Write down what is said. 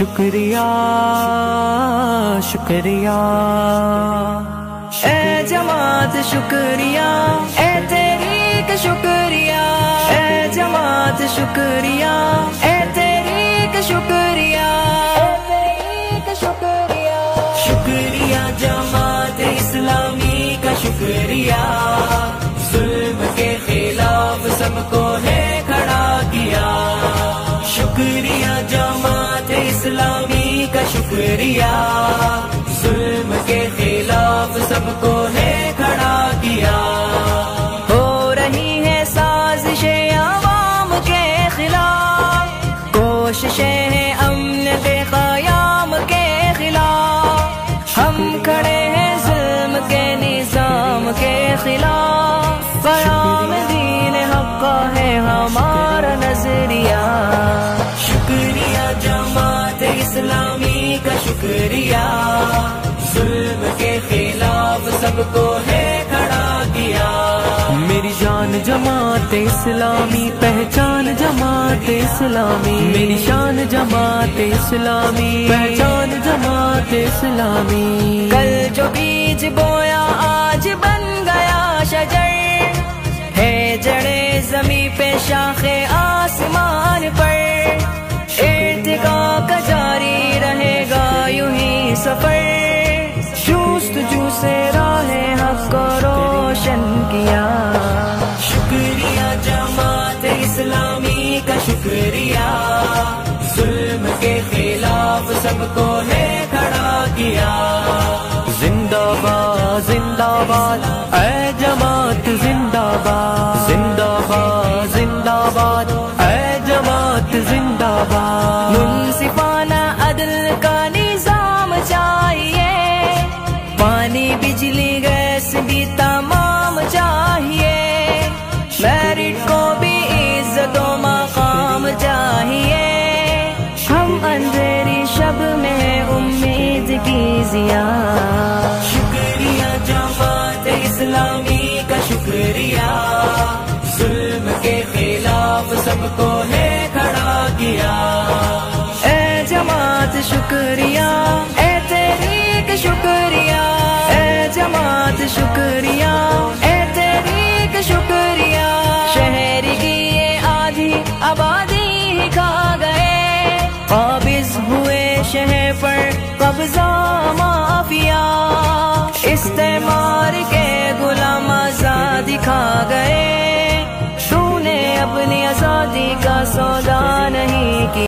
شکریہ شکریہ اے جماعت شکریہ، اے تحریک شکریہ، اے جماعت شکریہ، اے تحریک شکریہ، شکریہ جماعت اسلامی کا شکریہ، ظلم کے خلاف سب کو ہے کھڑا کیا۔ شکریہ جماعت اسلامی کا شکریہ، ظلم کے خلاف سب کو ہے کھڑا کیا۔ ہو رہی ہے سازشیں عوام کے خلاف، کوششیں ہیں امن کے قیام کے خلاف، ہم کھڑے ہیں ظلم کے نظام کے خلاف، قیام دین حق کا ہے ہمارا نظریہ۔ شکریہ جماعت اسلامی کا شکریہ، ظلم کے خلاف سب کو ہے کھڑا کیا۔ میری جان جماعت اسلامی، پہچان جماعت اسلامی، میری شان جماعت اسلامی، پہچان جماعت اسلامی۔ کل جو بیج بویا آج بن گیا شجر، ہے جڑے زمیں پہ شاخ آسمان پر، ارتقا کا جاری رہے گا یوں ہی سفر، جستجو سے راہ حق کو روشن کیا۔ شکریہ جماعت اسلامی کا شکریہ، ظلم کے خلاف سب کو ہے کھڑا کیا۔ زندہ باد زندہ باد اے جماعت زندہ باد، زندہ باد زندہ باد اے جماعت زندہ باد۔ منصفانہ عدل کا نظام چاہیے، پانی بجلی گیس بھی تمام چاہیے، میرٹ کو بھی عزت و مقام چاہیے، ہم اندھیری شب میں امید کی ضیا۔ شکریہ جماعت اسلامی کا شکریہ، ظلم کے خلاف سب کو ہے کھڑا کیا۔ اے جماعت شکریہ، اے تحریک شکریہ، اے جماعت شکریہ، اے تحریک شکریہ۔ شہر کی یہ آدھی آبادی ہی کھا گئے، قابض ہوئے شہر پر قبضہ مافیا، استعمار کے غلام آزادی کھا گئے، تو نے اپنی آزادی کا سودا نہیں کیا۔